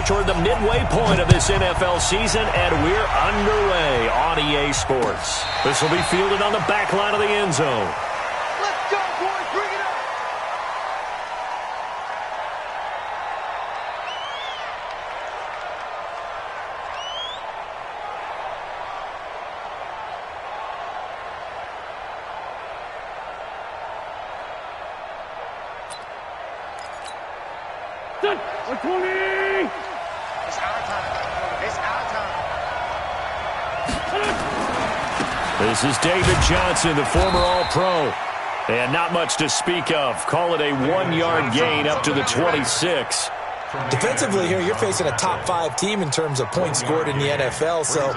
closer toward the midway point of this NFL season, and we're underway on EA Sports. This will be fielded on the back line of the end zone. Let's go, boys. Bring it up. Done. 120. It's our time. It's our time. This is David Johnson, the former All-Pro. And not much to speak of. Call it a 1-yard gain up to the 26. Defensively here, you're facing a top 5 team in terms of points scored in the NFL. So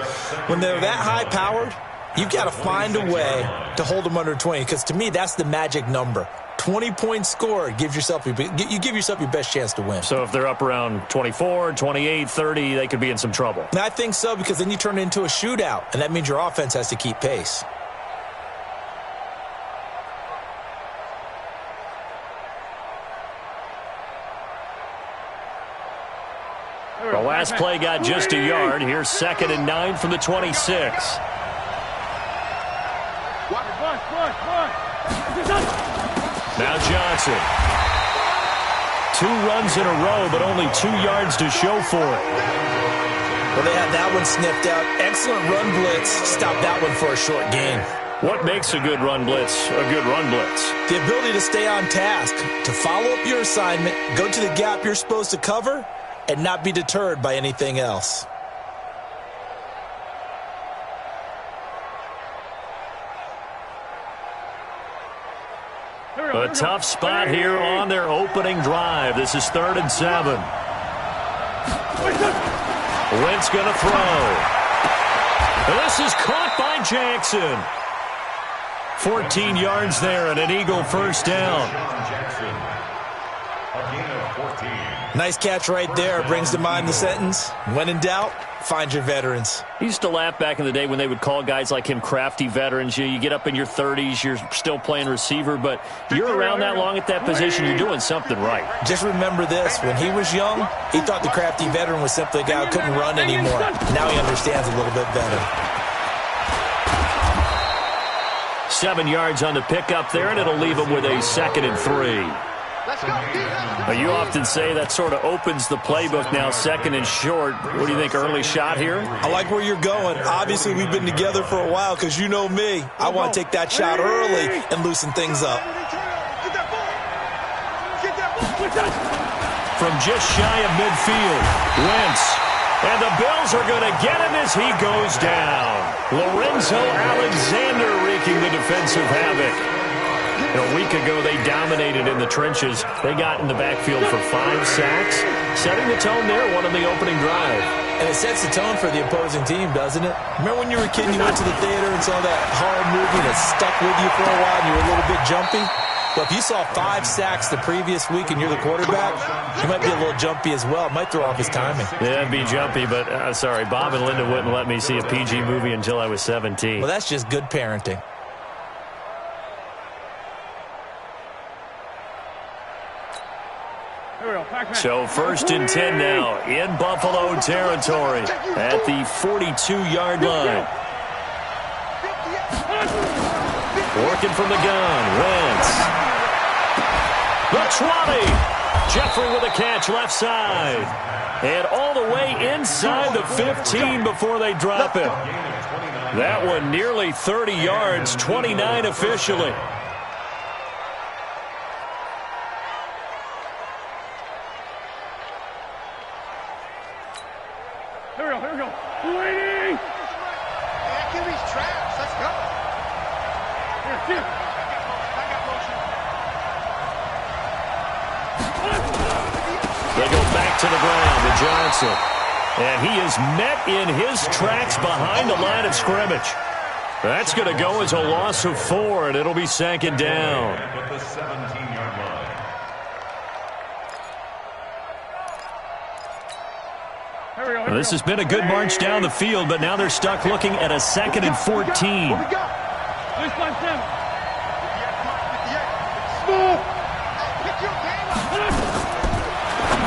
when they're that high-powered, you've got to find a way to hold them under 20. Because to me, that's the magic number. 20 points scored, you give yourself your best chance to win. So if they're up around 24, 28, 30, they could be in some trouble. And I think so, because then you turn it into a shootout, and that means your offense has to keep pace. The last play got just a yard. Here's 2nd and 9 from the 26. Now Johnson. 2 runs in a row, but only 2 yards to show for it. Well, they had that one sniffed out. Excellent run blitz. Stop that one for a short gain. What makes a good run blitz a good run blitz? The ability to stay on task, to follow up your assignment, go to the gap you're supposed to cover, and not be deterred by anything else. A tough spot here on their opening drive. This is 3rd and 7. Wentz going to throw. This is caught by Jackson. 14 yards there and an Eagle first down. Nice catch right there. Brings to mind the sentence, when in doubt, find your veterans. I used to laugh back in the day when they would call guys like him crafty veterans. You get up in your 30s, you're still playing receiver, but you're around that long at that position, you're doing something right. Just remember this. When he was young, he thought the crafty veteran was simply a guy who couldn't run anymore. Now he understands a little bit better. 7 yards on the pickup there, and it'll leave him with a 2nd and 3. Let's go. You often say that sort of opens the playbook now, 2nd and short. What do you think, early shot here? I like where you're going. Obviously, we've been together for a while because you know me. I want to take that shot early and loosen things up. From just shy of midfield, Wentz. And the Bills are going to get him as he goes down. Lorenzo Alexander wreaking the defensive havoc. A week ago, they dominated in the trenches. They got in the backfield for 5 sacks, setting the tone there, one on the opening drive. And it sets the tone for the opposing team, doesn't it? Remember when you were a kid and you went to the theater and saw that horror movie that stuck with you for a while and you were a little bit jumpy? Well, if you saw 5 sacks the previous week and you're the quarterback, you might be a little jumpy as well. It might throw off his timing. Yeah, it'd be jumpy, but sorry, Bob and Linda wouldn't let me see a PG movie until I was 17. Well, that's just good parenting. So 1st and 10 now in Buffalo territory at the 42-yard line. Working from the gun, Wentz. The 20. Jeffrey with a catch left side. And all the way inside the 15 before they drop it. That one nearly 30 yards, 29 officially. Here we go. Waiting. Man, give these traps. Let's go. Here. They go back to the ground to Johnson. And he is met in his tracks behind the line of scrimmage. That's going to go as a loss of 4, and it'll be 2nd down. At the 17-yard line. This has been a good march down the field, but now they're stuck looking at a 2nd and 14. What we got? 657.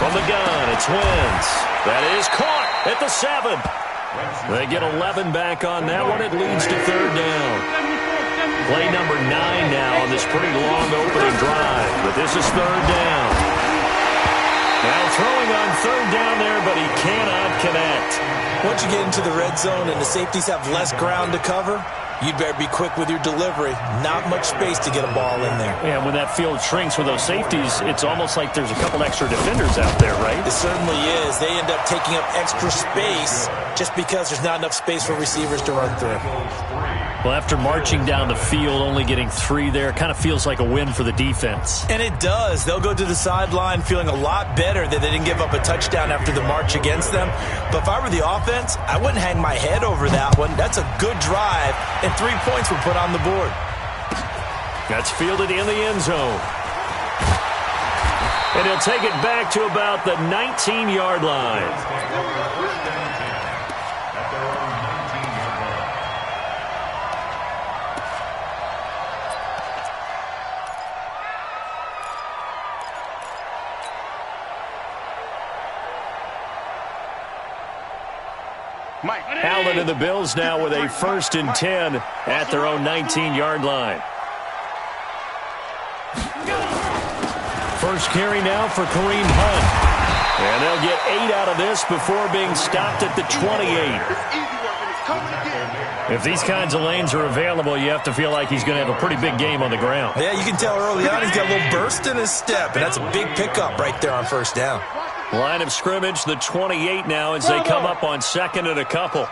From the gun, it's Wentz. That is caught at the 7. They get 11 back on that one. It leads to third down. Play number 9 now on this pretty long opening drive. But this is third down. Now throwing on third down there, but he cannot connect. Once you get into the red zone and the safeties have less ground to cover, you'd better be quick with your delivery. Not much space to get a ball in there. Yeah, when that field shrinks with those safeties, it's almost like there's a couple extra defenders out there, right? It certainly is. They end up taking up extra space just because there's not enough space for receivers to run through. Well, after marching down the field, only getting 3 there, kind of feels like a win for the defense. And it does. They'll go to the sideline feeling a lot better that they didn't give up a touchdown after the march against them. But if I were the offense, I wouldn't hang my head over that one. That's a good drive, and 3 points were put on the board. That's fielded in the end zone. And he'll take it back to about the 19-yard line. Allen and the Bills now with a 1st and 10 at their own 19-yard line. First carry now for Kareem Hunt. And they'll get 8 out of this before being stopped at the 28. If these kinds of lanes are available, you have to feel like he's going to have a pretty big game on the ground. Yeah, you can tell early on he's got a little burst in his step, and that's a big pickup right there on first down. Line of scrimmage, the 28 now as they come up on 2nd and a couple.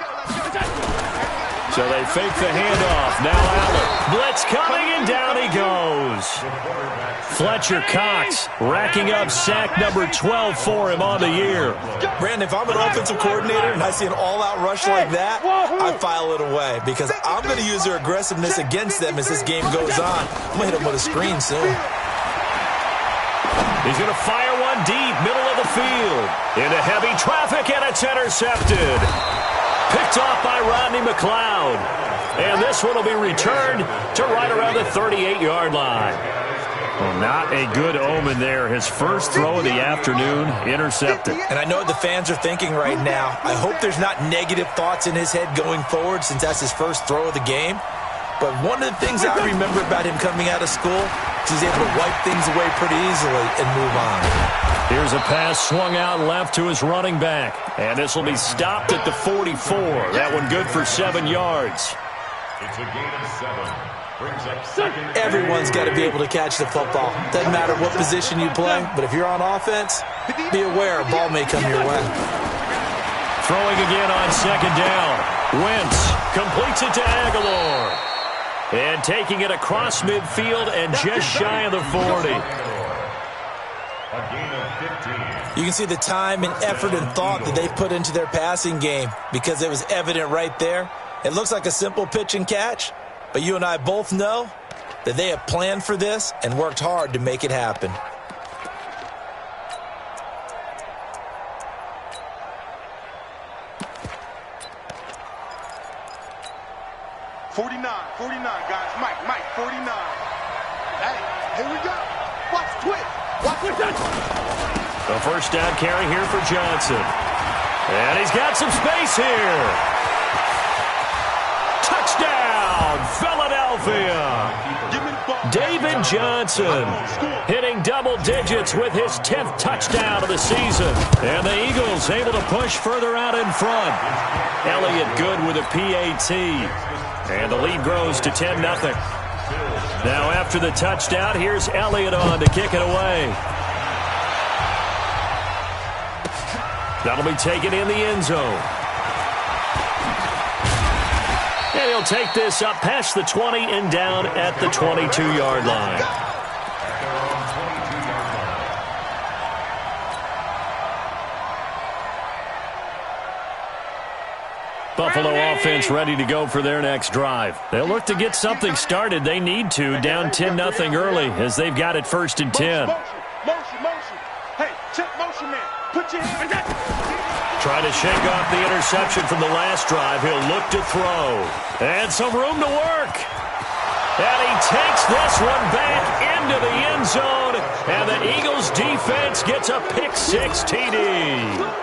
So they fake the handoff. Now Allen. Blitz coming, and down he goes. Fletcher Cox racking up sack number 12 for him on the year. Brandon, if I'm an offensive coordinator and I see an all-out rush like that, I file it away because I'm going to use their aggressiveness against them as this game goes on. I'm going to hit them with a screen soon. He's going to fire one deep, middle of the field. Into heavy traffic, and it's intercepted. Picked off by Rodney McLeod. And this one will be returned to right around the 38-yard line. Well, not a good omen there. His first throw of the afternoon, intercepted. And I know what the fans are thinking right now. I hope there's not negative thoughts in his head going forward since that's his first throw of the game. But one of the things I remember about him coming out of school is he's able to wipe things away pretty easily and move on. Here's a pass swung out left to his running back. And this will be stopped at the 44. That one good for 7 yards. It's a gain of 7. Brings up 2nd. Everyone's got to be able to catch the football. Doesn't matter what position you play, but if you're on offense, be aware a ball may come your way. Throwing again on 2nd down. Wentz completes it to Aguilar. And taking it across midfield and just shy of the 40. A gain of 15. You can see the time and effort and thought that they put into their passing game because it was evident right there. It looks like a simple pitch and catch, but you and I both know that they have planned for this and worked hard to make it happen. $49, guys. Mike, 49. Hey, here we go. Watch twitch. Watch it. The first down carry here for Johnson. And he's got some space here. Touchdown, Philadelphia. Give me the ball. David Johnson hitting double digits with his 10th touchdown of the season. And the Eagles able to push further out in front. Elliott good with a PAT. And the lead grows to 10-0. Now after the touchdown, here's Elliott on to kick it away. That'll be taken in the end zone. And he'll take this up past the 20 and down at the 22-yard line. Buffalo offense ready to go for their next drive. They'll look to get something started. They need to, down 10-0 early as they've got it 1st and 10. Motion. Hey, check motion, man. Put your hand in that. Trying to shake off the interception from the last drive. He'll look to throw. And some room to work. And he takes this one back into the end zone. And the Eagles defense gets a pick-6 TD.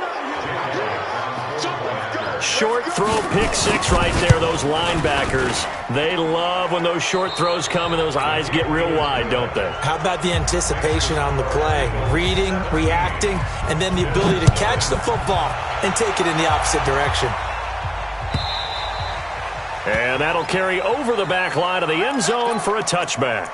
Short throw, pick six right there. Those linebackers, they love when those short throws come and those eyes get real wide, don't they? How about the anticipation on the play? Reading, reacting, and then the ability to catch the football and take it in the opposite direction. And that'll carry over the back line of the end zone for a touchback.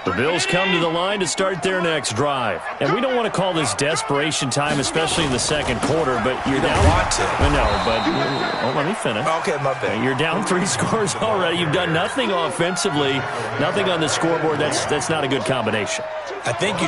The Bills come to the line to start their next drive. And we don't want to call this desperation time, especially in the second quarter, but you're down. Want to. No, but let me finish. Okay, my bad. You're down 3 scores already. You've done nothing offensively, nothing on the scoreboard. That's not a good combination. I think you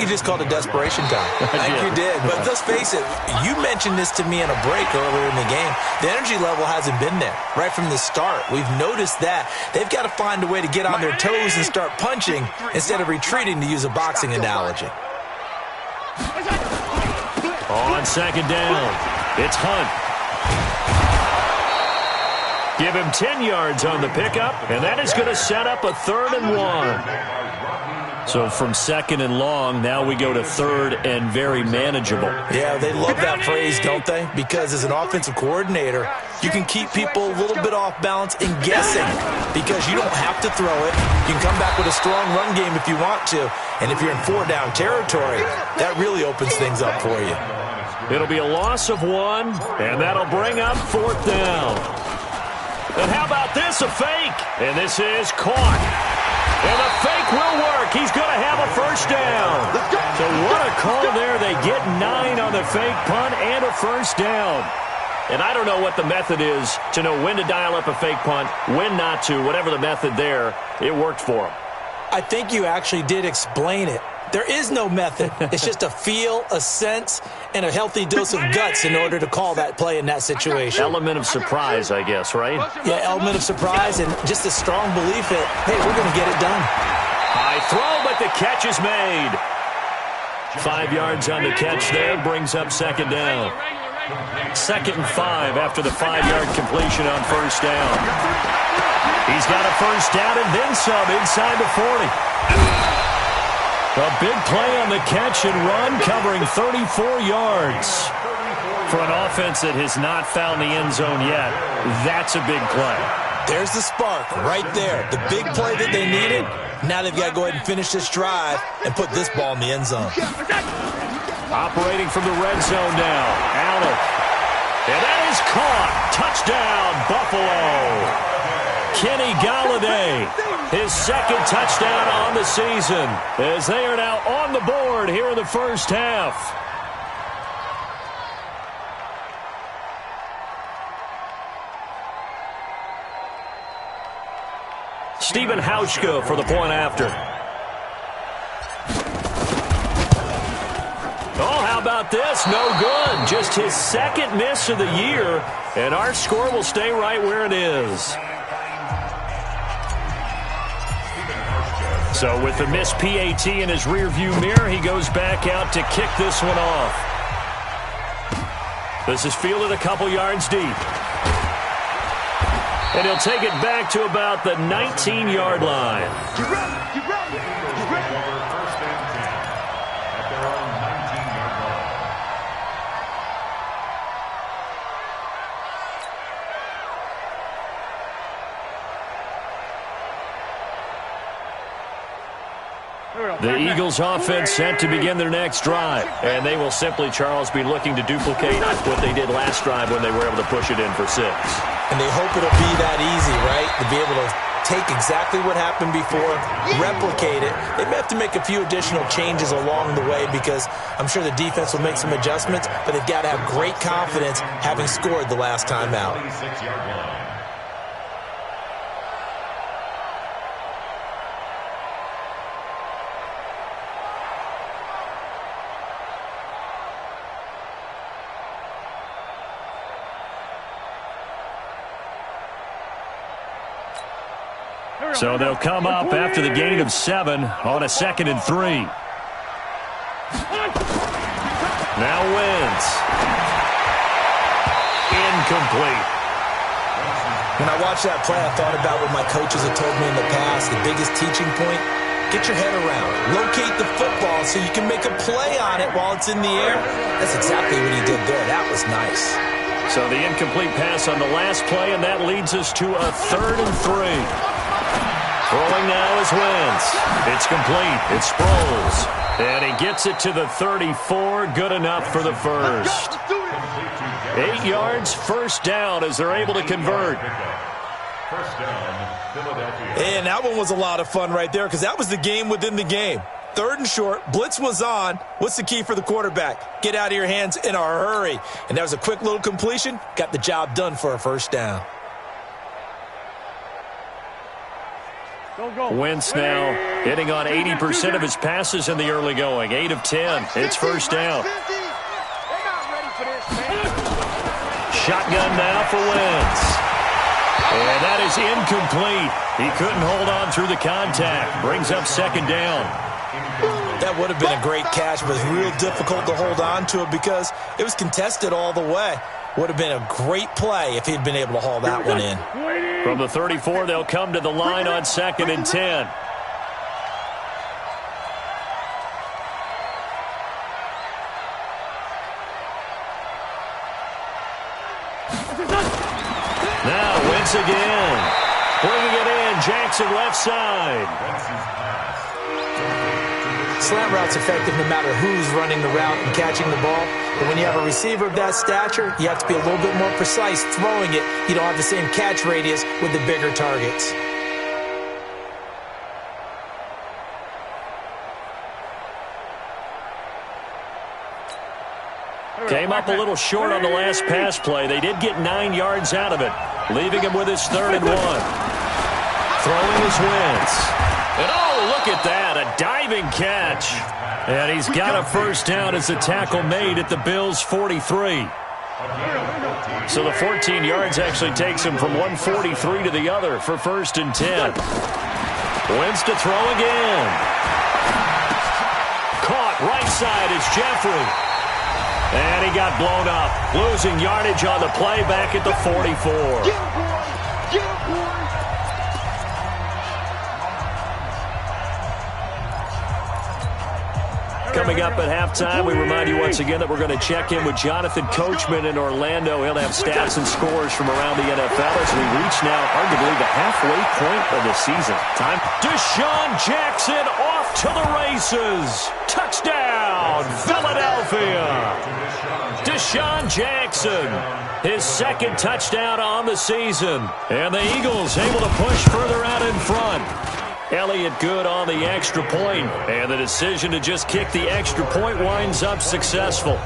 just called it desperation time. I think you did. But let's face it, you mentioned this to me in a break earlier in the game. The energy level hasn't been there right from the start. We've noticed that. They've got to find a way to get on their toes and start punching instead of retreating, to use a boxing analogy. On second down, it's Hunt. Give him 10 yards on the pickup, and that is going to set up a 3rd and 1. So from second and long, now we go to third and very manageable. Yeah, they love that phrase, don't they? Because as an offensive coordinator, you can keep people a little bit off balance and guessing because you don't have to throw it. You can come back with a strong run game if you want to. And if you're in 4-down territory, that really opens things up for you. It'll be a loss of 1, and that'll bring up 4th down. And how about this, a fake? And this is caught. And the fake will work. He's going to have a 1st down. So what a call there. They get 9 on the fake punt and a 1st down. And I don't know what the method is to know when to dial up a fake punt, when not to. Whatever the method there, it worked for him. I think you actually did explain it. There is no method. It's just a feel, a sense, and a healthy dose of guts in order to call that play in that situation. Element of surprise, I guess, right? Yeah, element of surprise and just a strong belief that, hey, we're going to get it done. High throw, but the catch is made. 5 yards on the catch there, brings up 2nd down. 2nd and 5 after the 5-yard completion on 1st down. He's got a 1st down and then some inside the 40. A big play on the catch and run, covering 34 yards. For an offense that has not found the end zone yet, that's a big play. There's the spark right there. The big play that they needed. Now they've got to go ahead and finish this drive and put this ball in the end zone. Operating from the red zone now, Allen. And that is caught. Touchdown, Buffalo. Kenny Golladay, his 2nd touchdown on the season, as they are now on the board here in the first half. Stephen Hauschka for the point after. Oh, how about this? No good. Just his 2nd miss of the year, and our score will stay right where it is. So with the missed PAT in his rearview mirror, he goes back out to kick this one off. This is fielded a couple yards deep. And he'll take it back to about the 19-yard line. Get ready, get ready, get ready. First and 10 at their own 19-yard line. The Eagles offense set to begin their next drive. And they will simply, Charles, be looking to duplicate what they did last drive when they were able to push it in for 6. And they hope it'll be that easy, right? To be able to take exactly what happened before, replicate it. They may have to make a few additional changes along the way because I'm sure the defense will make some adjustments, but they've got to have great confidence having scored the last time out. 26-yard line. So they'll come up after the gain of 7 on a 2nd and 3. Now Wentz. Incomplete. When I watched that play, I thought about what my coaches had told me in the past. The biggest teaching point, get your head around. Locate the football so you can make a play on it while it's in the air. That's exactly what he did there. That was nice. So the incomplete pass on the last play, and that leads us to a 3rd and 3. Throwing now is Wentz. It's complete. It's Sproles. And he gets it to the 34. Good enough for the first. 8 yards, first down as they're able to convert. First down, Philadelphia. And that one was a lot of fun right there because that was the game within the game. 3rd and short, blitz was on. What's the key for the quarterback? Get out of your hands in a hurry. And that was a quick little completion. Got the job done for a first down. Wentz now hitting on 80% of his passes in the early going. 8 of 10. It's first down. Shotgun now for Wentz. And that is incomplete. He couldn't hold on through the contact. Brings up 2nd down. That would have been a great catch, but it's real difficult to hold on to it because it was contested all the way. Would have been a great play if he'd been able to haul that one in. From the 34, they'll come to the line on 2nd and 10. Now Wentz again. Bringing it in. Jackson left side. Slant route's effective no matter who's running the route and catching the ball. But when you have a receiver of that stature, you have to be a little bit more precise throwing it. You don't have the same catch radius with the bigger targets. Came up a little short on the last pass play. They did get 9 yards out of it, leaving him with his 3rd and 1. Throwing his Wentz. And oh, look at that, a diving catch. And he's got a first down as the tackle made at the Bills' 43. So the 14 yards actually takes him from 143 to the other for 1st and 10. Wentz to throw again. Caught right side is Jeffrey. And he got blown up, losing yardage on the play back at the 44. Get him, boy! Get him, boy! Coming up at halftime, we remind you once again that we're going to check in with Jonathan Coachman in Orlando. He'll have stats and scores from around the NFL as we reach now arguably the halfway point of the season. Time. Deshaun Jackson off to the races. Touchdown, Philadelphia. Deshaun Jackson, his 2nd touchdown on the season. And the Eagles able to push further out in front. Elliott good on the extra point, and the decision to just kick the extra point winds up successful.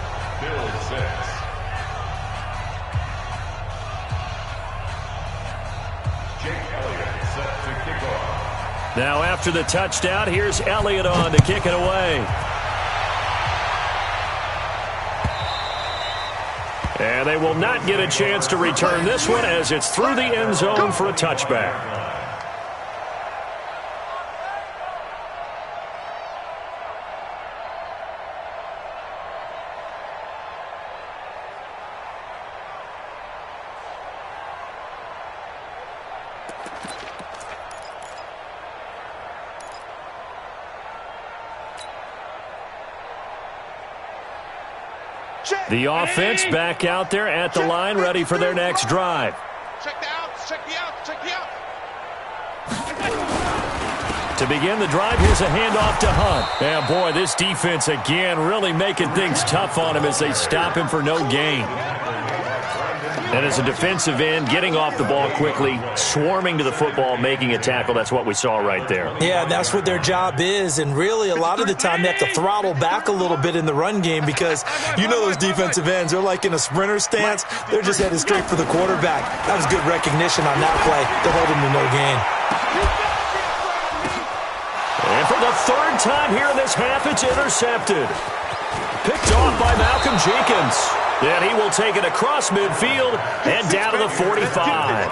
Now after the touchdown, here's Elliott on to kick it away. And they will not get a chance to return this one as it's through the end zone for a touchback. The offense back out there at the line, ready for their next drive. Check the outs, check the outs, check the outs. To begin the drive, here's a handoff to Hunt. And boy, this defense again really making things tough on him as they stop him for no gain. And as a defensive end, getting off the ball quickly, swarming to the football, making a tackle. That's what we saw right there. Yeah, that's what their job is. And really, a lot of the time, they have to throttle back a little bit in the run game because you know those defensive ends, they're like in a sprinter stance. They're just headed straight for the quarterback. That was good recognition on that play to hold him to no gain. And for the 3rd time here in this half, it's intercepted. Picked off by Malcolm Jenkins. And he will take it across midfield and down to the 45.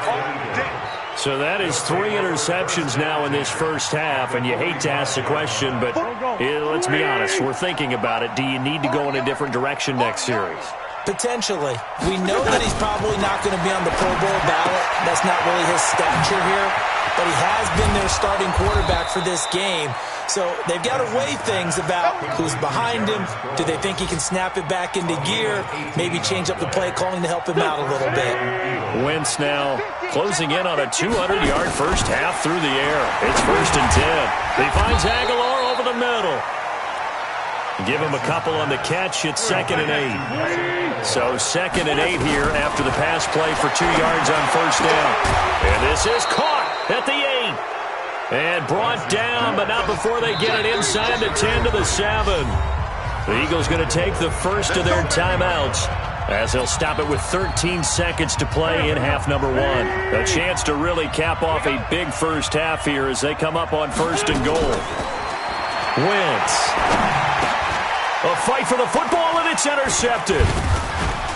So that is 3 interceptions now in this first half, and you hate to ask the question, but let's be honest, we're thinking about it. Do you need to go in a different direction next series? Potentially. We know that he's probably not going to be on the Pro Bowl ballot. That's not really his stature here. But he has been their starting quarterback for this game. So they've got to weigh things about who's behind him. Do they think he can snap it back into gear? Maybe change up the play calling to help him out a little bit. Wentz now closing in on a 200-yard first half through the air. It's 1st and 10. He finds Aguilar over the middle. Give him a couple on the catch. It's 2nd and 8. So 2nd and 8 here after the pass play for 2 yards on first down. And this is caught at the 8. And brought down, but not before they get it inside the 10 to the 7. The Eagles going to take the first of their timeouts as they'll stop it with 13 seconds to play in half number 1. A chance to really cap off a big first half here as they come up on 1st and goal. Wentz. A fight for the football, and it's intercepted.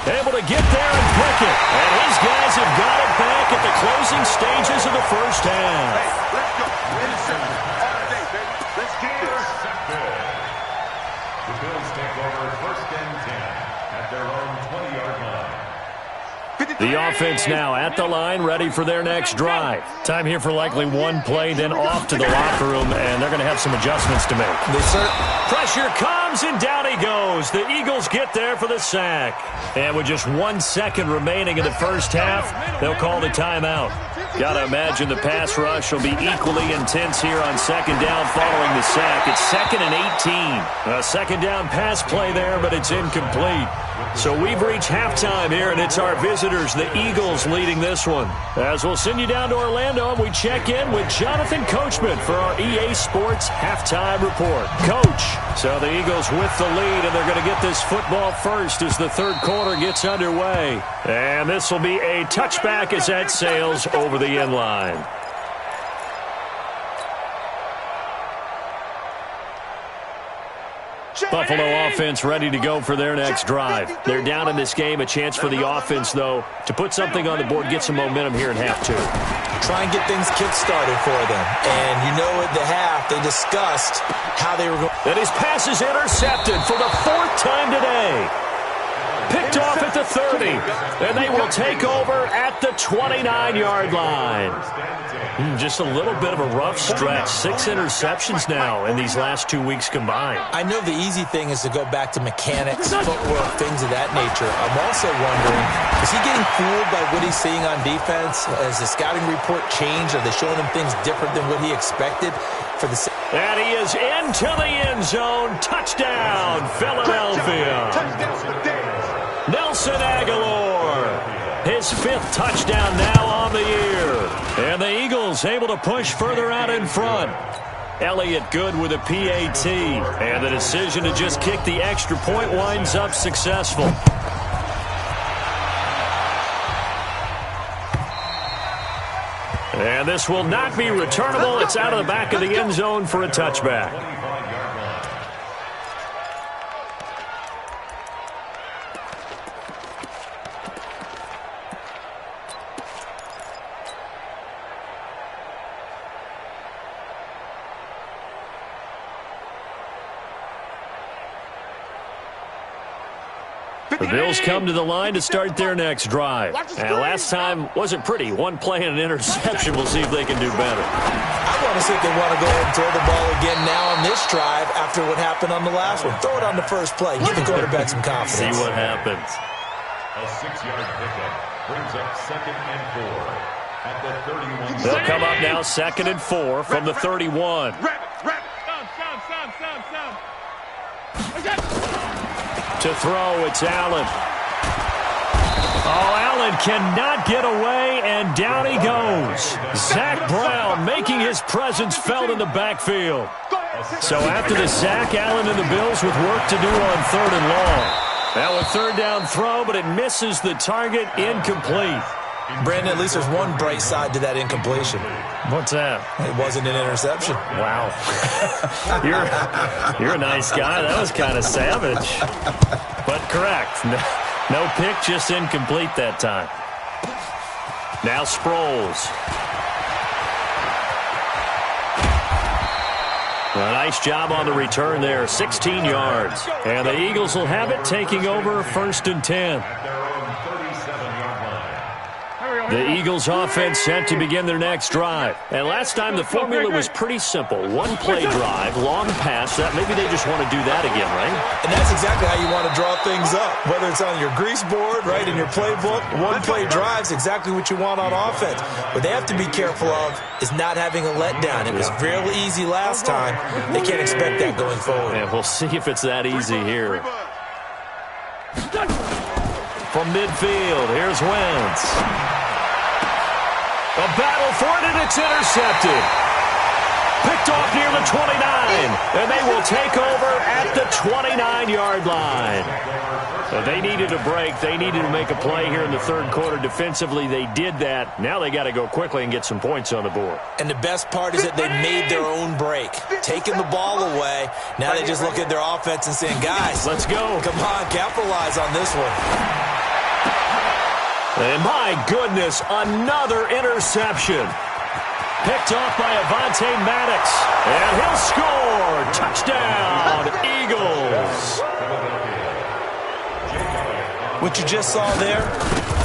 Able to get there and pick it. And his guys have got it back at the closing stages of the first half. Hey, let's go. Intercepted. All day, baby. Let's get this. The Bills take over 1st and 10 at their own 20-yard line. The offense now at the line, ready for their next drive. Time here for likely one play, then off to the locker room, and they're going to have some adjustments to make. Pressure comes, and down he goes. The Eagles get there for the sack. And with just 1 second remaining in the first half, they'll call the timeout. Got to imagine the pass rush will be equally intense here on 2nd down following the sack. It's 2nd and 18. A 2nd down pass play there, but it's incomplete. So we've reached halftime here, and it's our visitors, the Eagles, leading this one. As we'll send you down to Orlando, and we check in with Jonathan Coachman for our EA Sports Halftime Report. Coach, so the Eagles with the lead, and they're going to get this football first as the 3rd quarter gets underway. And this will be a touchback as that sails over the end line. Buffalo offense ready to go for their next drive. They're down in this game. A chance for the offense, though, to put something on the board, get some momentum here in half 2. Try and get things kick-started for them. And you know at the half, they discussed how they were going. And his pass is intercepted for the 4th time today. Picked off at the 30. And they will take over at the 29-yard line. Just a little bit of a rough stretch. 6 interceptions now in these last 2 weeks combined. I know the easy thing is to go back to mechanics, footwork, things of that nature. I'm also wondering, is he getting fooled by what he's seeing on defense? Has the scouting report changed? Are they showing him things different than what he expected for the... And he is into the end zone. Touchdown, Philadelphia. Nelson Aguilar. His 5th touchdown now on the year. And the Eagles able to push further out in front. Elliott good with a PAT. And the decision to just kick the extra point winds up successful. And this will not be returnable. It's out of the back of the end zone for a touchback. The Bills come to the line to start their next drive. And last time wasn't pretty. 1 play and an interception. We'll see if they can do better. I want to see if they want to go ahead and throw the ball again now on this drive after what happened on the last one. Throw it on the first play. Give the quarterback some confidence. See what happens. A 6-yard pickup brings up 2nd and 4 at the 31. They'll come up now 2nd and 4 from the 31. To throw, it's Allen. Oh, Allen cannot get away, and down he goes. Zach Brown making his presence felt in the backfield. So after the sack, Allen and the Bills with work to do on 3rd and long. Now a 3rd down throw, but it misses the target, incomplete. Brandon, at least there's one bright side to that incompletion. What's that? It wasn't an interception. Wow. You're a nice guy. That was kind of savage. But correct. No pick, just incomplete that time. Now Sproles. A nice job on the return there, 16 yards. And the Eagles will have it, taking over 1st and 10. The Eagles offense set to begin their next drive. And last time the formula was pretty simple. One play drive, long pass. That maybe they just want to do that again, right? And that's exactly how you want to draw things up. Whether it's on your grease board, right, in your playbook, one play drive's exactly what you want on offense. What they have to be careful of is not having a letdown. It was real easy last time. They can't expect that going forward. And we'll see if it's that easy here. From midfield, here's Wentz. A battle for it, and it's intercepted. Picked off near the 29, and they will take over at the 29-yard line. So they needed a break. They needed to make a play here in the third quarter. Defensively, they did that. Now they got to go quickly and get some points on the board. And the best part is that they made their own break. Taking the ball away, now they just look at their offense and saying, guys, let's go. Come on, capitalize on this one. And my goodness, another interception. Picked off by Avonte Maddox. And he'll score. Touchdown, Eagles. What you just saw there,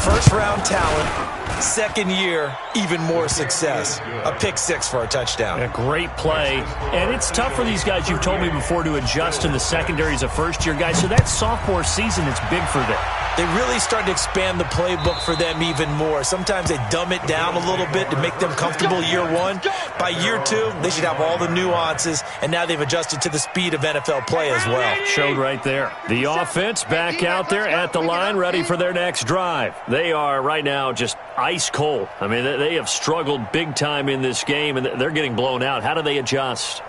first-round talent. Second year, even more success. A pick six for a touchdown. A great play. And it's tough for these guys, you've told me before, to adjust in the secondary as a first-year guy. So that sophomore season is big for them. They really start to expand the playbook for them even more. Sometimes they dumb it down a little bit to make them comfortable year one. By year two, they should have all the nuances, and now they've adjusted to the speed of NFL play as well. Showed right there. The offense back out there at the line, ready for their next drive. They are right now just ice cold. I mean, they have struggled big time in this game, and they're getting blown out. How do they adjust?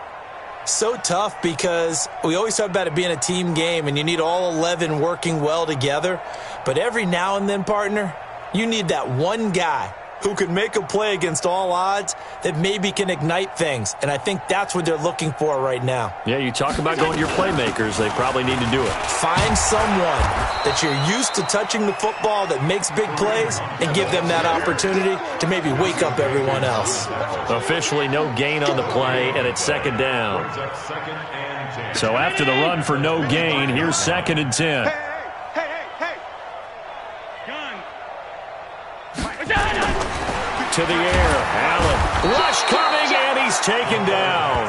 So tough because we always talk about it being a team game and you need all 11 working well together. But every now and then, partner, you need that one guy who can make a play against all odds that maybe can ignite things. And I think that's what they're looking for right now. Yeah, you talk about going to your playmakers. They probably need to do it. Find someone that you're used to touching the football that makes big plays and give them that opportunity to maybe wake up everyone else. Officially no gain on the play, and it's second down. So after the run for no gain, here's 2nd and 10. To the air, Allen. Rush coming, and he's taken down.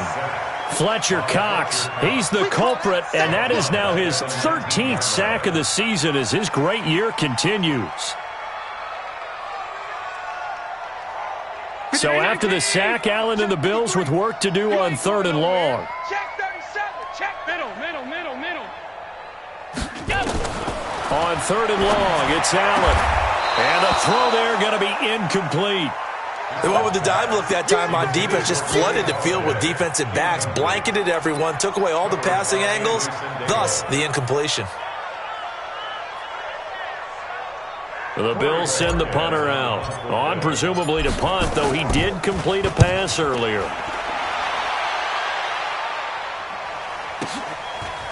Fletcher Cox, he's the culprit, and that is now his 13th sack of the season as his great year continues. So after the sack, Allen and the Bills with work to do on 3rd and long. Check 37. Check middle. On 3rd and long, it's Allen. And the throw there going to be incomplete. They went with the dime look that time on defense, just flooded the field with defensive backs, blanketed everyone, took away all the passing angles, thus the incompletion. The Bills send the punter out. On presumably to punt, though he did complete a pass earlier.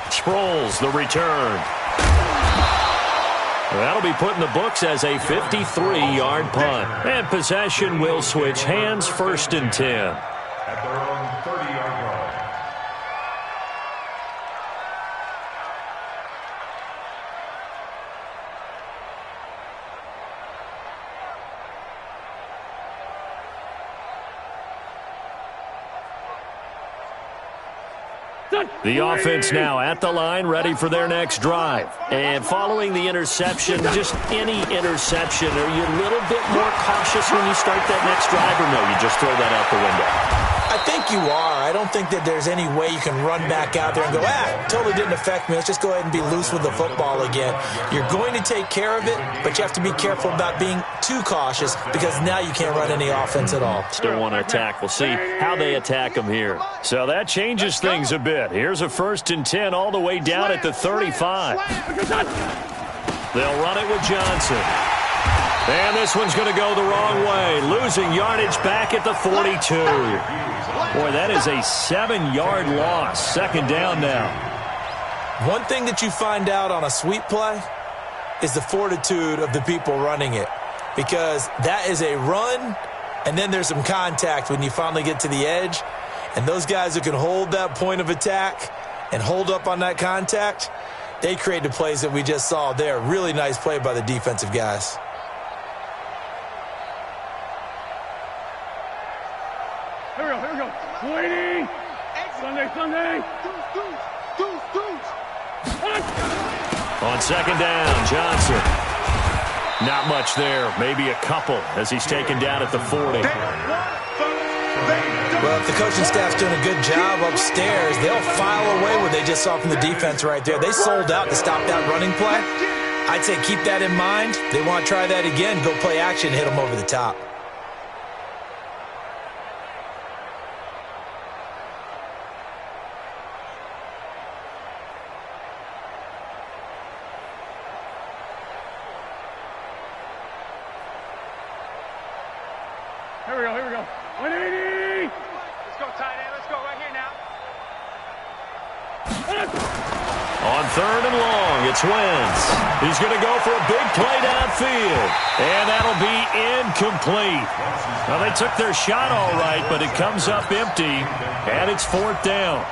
Sproles, the return. That'll be put in the books as a 53-yard punt. And possession will switch hands, 1st and 10. At their own 30-yard line. The offense now at the line, ready for their next drive. And following the interception, just any interception, are you a little bit more cautious when you start that next drive, or no, you just throw that out the window? I think you are. I don't think that there's any way you can run back out there and go, totally didn't affect me. Let's just go ahead and be loose with the football again. You're going to take care of it, but you have to be careful about being too cautious because now you can't run any offense at all. Still want to attack. We'll see how they attack them here. So that changes things a bit. Here's a 1st and 10 all the way down at the 35. They'll run it with Johnson. And this one's going to go the wrong way. Losing yardage back at the 42. Boy, that is a 7-yard loss. 2nd down now. One thing that you find out on a sweep play is the fortitude of the people running it. Because that is a run, and then there's some contact when you finally get to the edge. And those guys who can hold that point of attack and hold up on that contact, they create the plays that we just saw there. Really nice play by the defensive guys. Here we go. Waiting. Sunday. On second down, Johnson. Not much there. Maybe a couple as he's taken down at the 40. Well, if the coaching staff's doing a good job upstairs, they'll file away what they just saw from the defense right there. They sold out to stop that running play. I'd say keep that in mind. They want to try that again, go play action, hit them over the top. Here we go. 180. Let's go, tight end. Let's go right here now. On third and long, it's Wentz. He's going to go for a big play downfield. And that'll be incomplete. Well, they took their shot all right, but it comes up empty. And it's fourth down.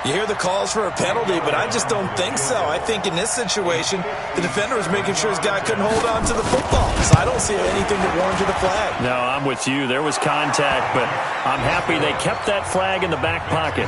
You hear the calls for a penalty, but I just don't think so. I think in this situation, the defender was making sure his guy couldn't hold on to the football. So I don't see anything that warranted a flag. No, I'm with you. There was contact, but I'm happy they kept that flag in the back pocket.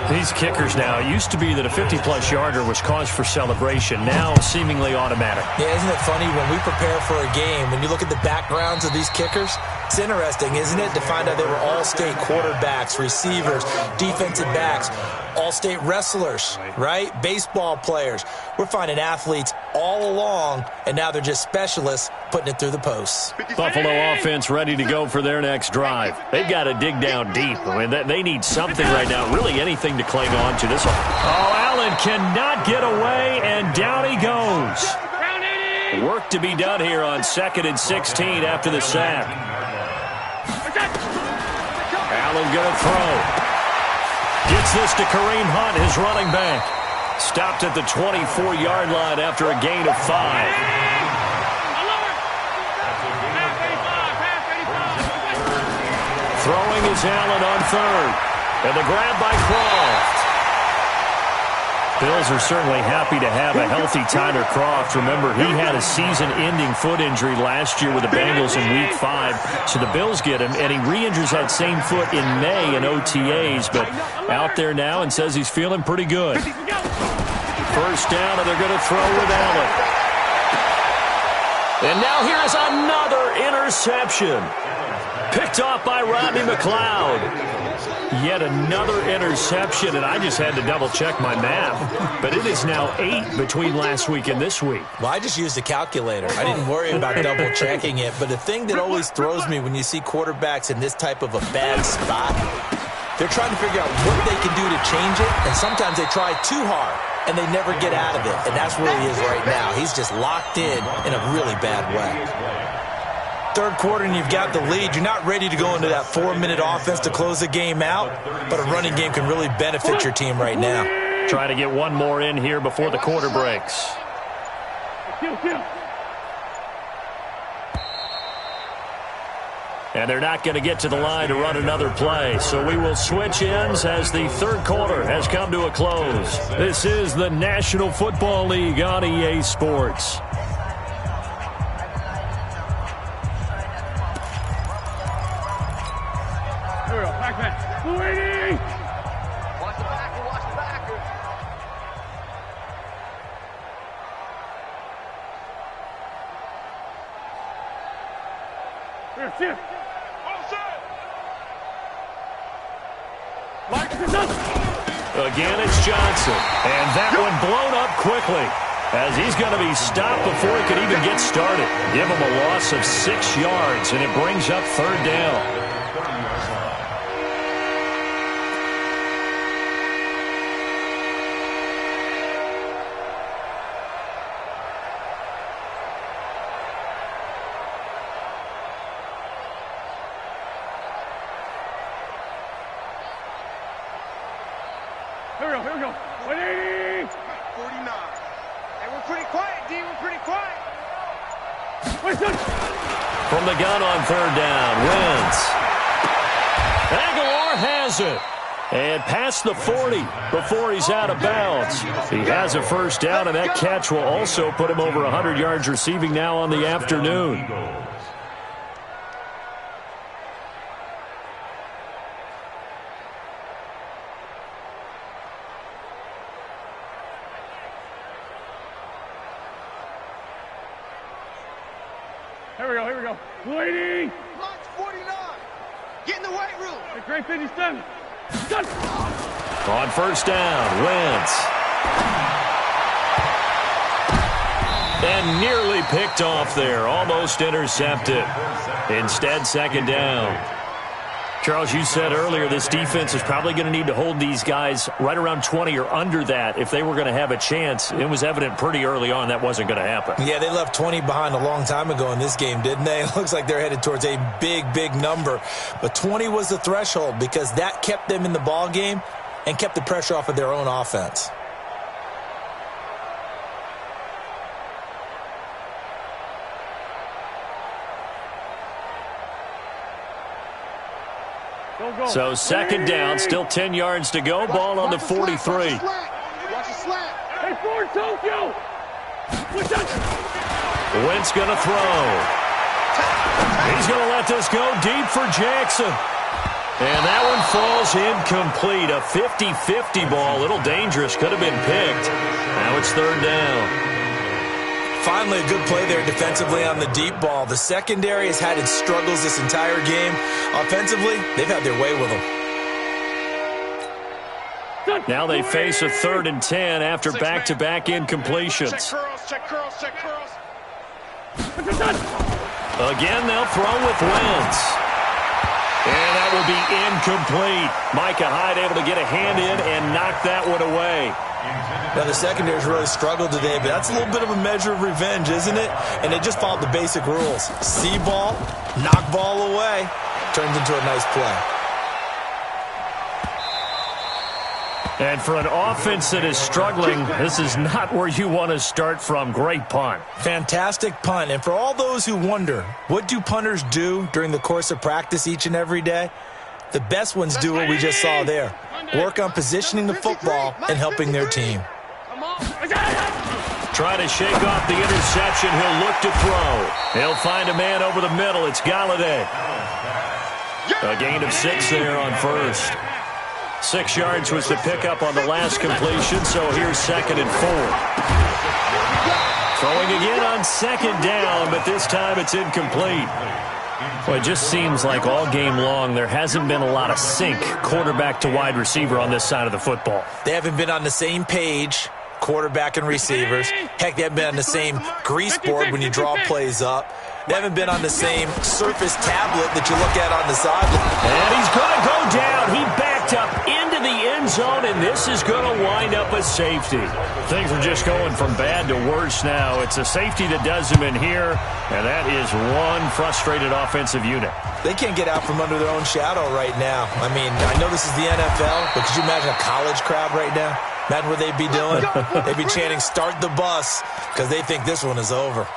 These kickers now, it used to be that a 50-plus yarder was cause for celebration. Now, seemingly automatic. Yeah, isn't it funny when we prepare for a game, when you look at the backgrounds of these kickers, it's interesting, isn't it, to find out they were all-state quarterbacks, receivers, defensive backs, all-state wrestlers, right? Baseball players. We're finding athletes all along, and now they're just specialists putting it through the posts. Buffalo offense ready to go for their next drive. They've got to dig down deep. I mean, they need something right now, really anything to cling on to. This. Oh, Allen cannot get away, and down he goes. Work to be done here on 2nd and 16 after the sack. Allen going to throw. Gets this to Kareem Hunt, his running back. Stopped at the 24-yard line after a gain of 5. Throwing is Allen on third. And the grab by Croft. Bills are certainly happy to have a healthy Tyler Croft. Remember, he had a season-ending foot injury last year with the Bengals in Week 5. So the Bills get him, and he re-injures that same foot in May in OTAs. But out there now and says he's feeling pretty good. First down, and they're going to throw with Allen. And now here is another interception. Picked off by Rodney McLeod. Yet another interception, and I just had to double-check my math. But it is now 8 between last week and this week. Well, I just used a calculator. I didn't worry about double-checking it. But the thing that always throws me when you see quarterbacks in this type of a bad spot, they're trying to figure out what they can do to change it, and sometimes they try too hard, and they never get out of it. And that's where he is right now. He's just locked in a really bad way. Third quarter and you've got the lead. You're not ready to go into that 4-minute offense to close the game out, but a running game can really benefit your team right now. Trying to get one more in here before the quarter breaks. And they're not going to get to the line to run another play, so we will switch ends as the third quarter has come to a close. This is the National Football League on EA Sports. Waiting. Watch the backer. Here. Again, it's Johnson. And that one blown up quickly as he's going to be stopped before he could even get started. Give him a loss of 6 yards, and it brings up third down. Here we go. 180. 49. Hey, we're pretty quiet, D. We're pretty quiet. From the gun on third down, Wentz. Aguilar has it. And past the 40 before he's out of bounds. He has a first down, and that catch will also put him over 100 yards receiving now on the afternoon. Here we go. Waiting. Launch 49. Get in the weight room. Hey, Great 57. Done. On first down, Wentz. And nearly picked off there. Almost intercepted. Instead, second down. Charles, you said earlier this defense is probably going to need to hold these guys right around 20 or under that if they were going to have a chance. It was evident pretty early on that wasn't going to happen. Yeah, they left 20 behind a long time ago in this game, didn't they? It looks like they're headed towards a big, big number. But 20 was the threshold because that kept them in the ball game and kept the pressure off of their own offense. So second down, still 10 yards to go. Ball on the 43. Watch the slant. Hey, Ford, Tokyo. What's that? Wentz going to throw. He's going to let this go deep for Jackson. And that one falls incomplete. A 50-50 ball. A little dangerous. Could have been picked. Now it's third down. Finally, a good play there defensively on the deep ball. The secondary has had its struggles this entire game. Offensively, they've had their way with them. Now they face a 3rd and 10 after back-to-back incompletions. Check curls. Again, they'll throw with Wentz. And that will be incomplete. Micah Hyde able to get a hand in and knock that one away. Now, the secondary's really struggled today, but that's a little bit of a measure of revenge, isn't it? And they just followed the basic rules. See ball, knock ball away. Turns into a nice play. And for an offense that is struggling, this is not where you want to start from. Great punt. Fantastic punt. And for all those who wonder, what do punters do during the course of practice each and every day? The best ones do what we just saw there. Work on positioning the football and helping their team. Trying to shake off the interception. He'll look to throw. He'll find a man over the middle. It's Galladay. A gain of 6 there on first. 6 yards was the pickup on the last completion, so here's 2nd and 4. Throwing again on 2nd down, but this time it's incomplete. Well, it just seems like all game long there hasn't been a lot of sync quarterback to wide receiver on this side of the football. They haven't been on the same page, quarterback and receivers. Heck, they haven't been on the same grease board when you draw plays up. They haven't been on the same surface tablet that you look at on the sideline. And he's going to go down. He backed up into the end zone, and this is going to wind up a safety. Things are just going from bad to worse now. It's a safety that does him in here, and that is one frustrated offensive unit. They can't get out from under their own shadow right now. I mean, I know this is the NFL, but could you imagine a college crowd right now? Imagine what they'd be doing. They'd be chanting, "Start the bus," because they think this one is over.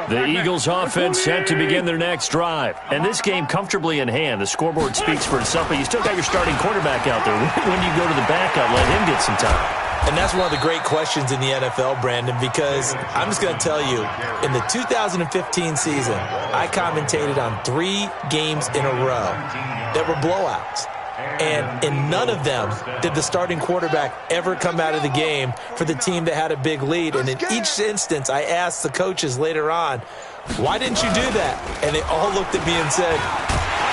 The Eagles offense set to begin their next drive. And this game comfortably in hand. The scoreboard speaks for itself, but you still got your starting quarterback out there. When do you go to the backup, let him get some time? And that's one of the great questions in the NFL, Brandon, because I'm just going to tell you, in the 2015 season, I commentated on 3 games in a row that were blowouts. And in none of them did the starting quarterback ever come out of the game for the team that had a big lead. And in each instance, I asked the coaches later on, why didn't you do that? And they all looked at me and said,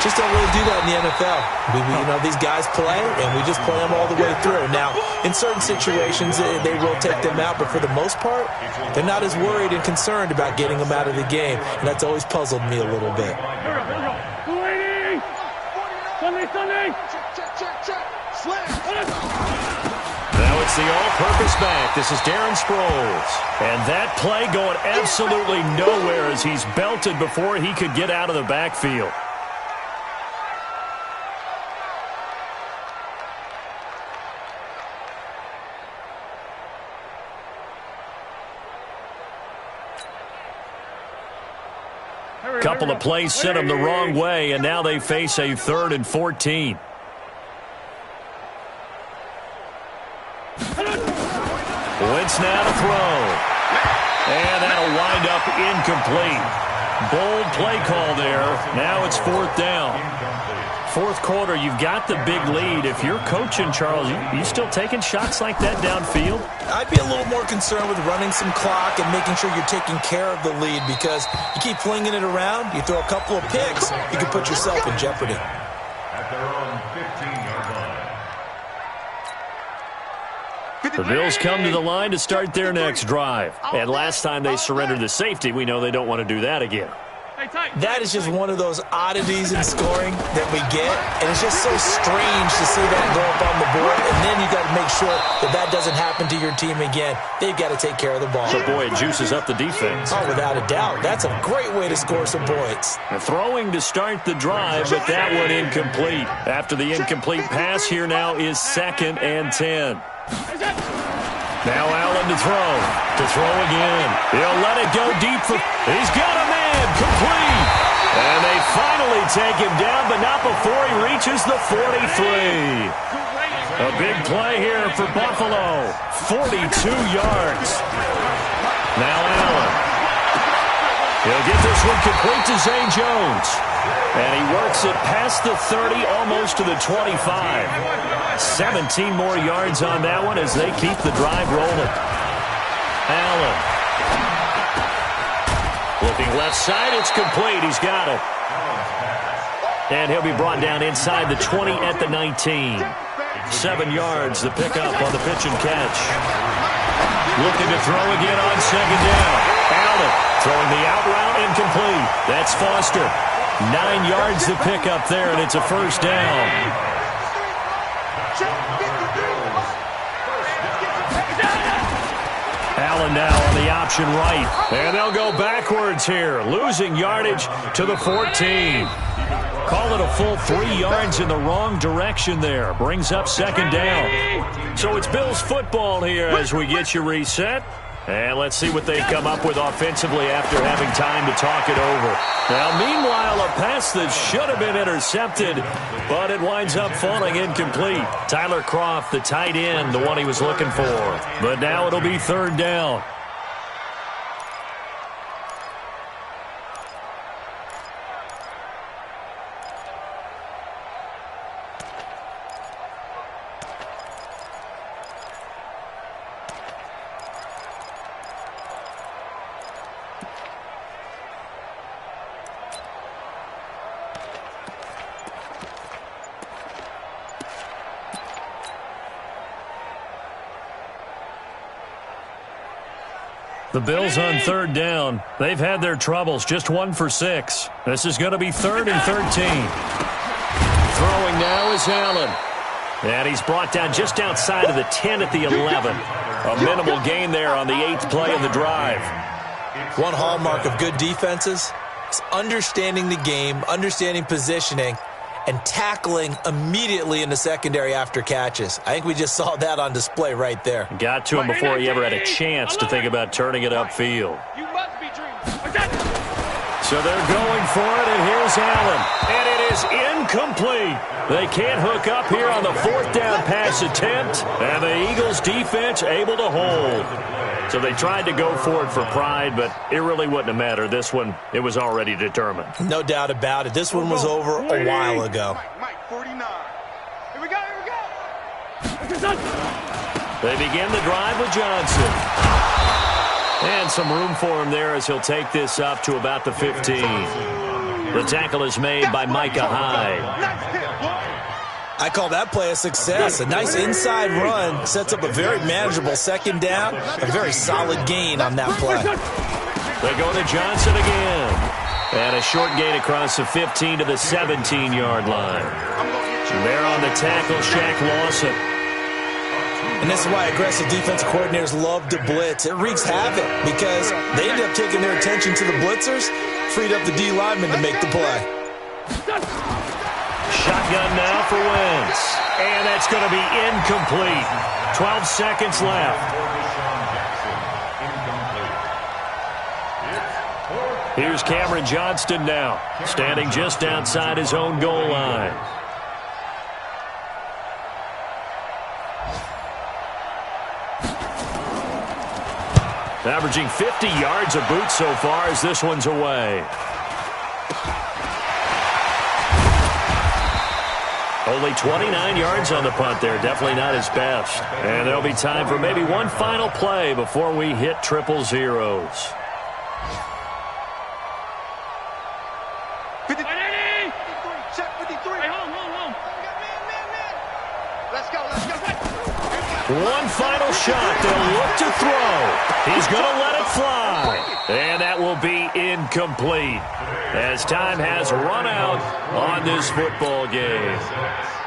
just don't really do that in the NFL. These guys play, and we just play them all the way through. Now, in certain situations, they will take them out, but for the most part, they're not as worried and concerned about getting them out of the game. And that's always puzzled me a little bit. Sunday. Check. Slam. Now it's the all-purpose back. This is Darren Sproles. And that play going absolutely nowhere as he's belted before he could get out of the backfield. Couple of plays sent them the wrong way, and now they face a 3rd and 14. Wentz now to throw. And that'll wind up incomplete. Bold play call there. Now it's 4th down. 4th quarter, you've got the big lead. If you're coaching, Charles, you still taking shots like that downfield? I'd be a little more concerned with running some clock and making sure you're taking care of the lead, because you keep flinging it around, you throw a couple of picks, you can put yourself in jeopardy. At their own 15-yard line. The Bills come to the line to start their next drive. And last time they surrendered the safety, we know they don't want to do that again. That is just one of those oddities in scoring that we get, and it's just so strange to see that go up on the board, and then you got to make sure that that doesn't happen to your team again. They've got to take care of the ball. So, boy, it juices up the defense. Oh, without a doubt. That's a great way to score some points. Throwing to start the drive, but that one incomplete. After the incomplete pass, here now is 2nd and 10. Now Allen to throw. To throw again. He'll let it go deep. He's got a man. Complete. And they finally take him down, but not before he reaches the 43. A big play here for Buffalo. 42 yards. Now Allen. He'll get this one complete to Zay Jones. And he works it past the 30, almost to the 25. 17 more yards on that one as they keep the drive rolling. Allen. Looking left side, it's complete. He's got it. And he'll be brought down inside the 20 at the 19. 7 yards, the pickup on the pitch and catch. Looking to throw again on 2nd down. Allen throwing the out route, incomplete. That's Foster. 9 yards to pick up there, and it's a 1st down. Allen now on the option right. And they'll go backwards here, losing yardage to the 14. Call it a full 3 yards in the wrong direction there. Brings up 2nd down. So it's Bills football here as we get you reset. And let's see what they come up with offensively after having time to talk it over. Now, meanwhile, a pass that should have been intercepted, but it winds up falling incomplete. Tyler Kroft, the tight end, the one he was looking for. But now it'll be 3rd down. The Bills on 3rd down. They've had their troubles, just 1 for 6. This is going to be 3rd and 13. Throwing now is Allen. And he's brought down just outside of the 10 at the 11. A minimal gain there on the 8th play of the drive. One hallmark of good defenses is understanding the game, understanding positioning, and tackling immediately in the secondary after catches. I think we just saw that on display right there. Got to him before he ever had a chance to think about turning it upfield. You must be dreaming. So they're going for it, and here's Allen. And it is incomplete. They can't hook up here on the 4th down pass attempt, and the Eagles defense able to hold. So they tried to go for it for pride, but it really wouldn't have mattered. This one, it was already determined. No doubt about it. This one was over a while ago. Mike, 49. Here we go, here we go. They begin the drive with Johnson. And some room for him there as he'll take this up to about the 15. The tackle is made by Micah Hyde. I call that play a success. A nice inside run sets up a very manageable 2nd down. A very solid gain on that play. They go to Johnson again. And a short gain across the 15 to the 17-yard line. There on the tackle, Shaq Lawson. And this is why aggressive defensive coordinators love to blitz. It wreaks havoc because they end up taking their attention to the blitzers, freed up the D lineman to make the play. Shotgun now for Wentz. And that's going to be incomplete. 12 seconds left. Here's Cameron Johnston now, standing just outside his own goal line. Averaging 50 yards a boot so far as this one's away. Only 29 yards on the punt there. Definitely not his best. And there'll be time for maybe one final play before we hit triple zeros. 53. Check 53. Hey, home. Let's go. One final shot. They'll look to throw. He's going to let it fly. And that will be incomplete, as time has run out on this football game.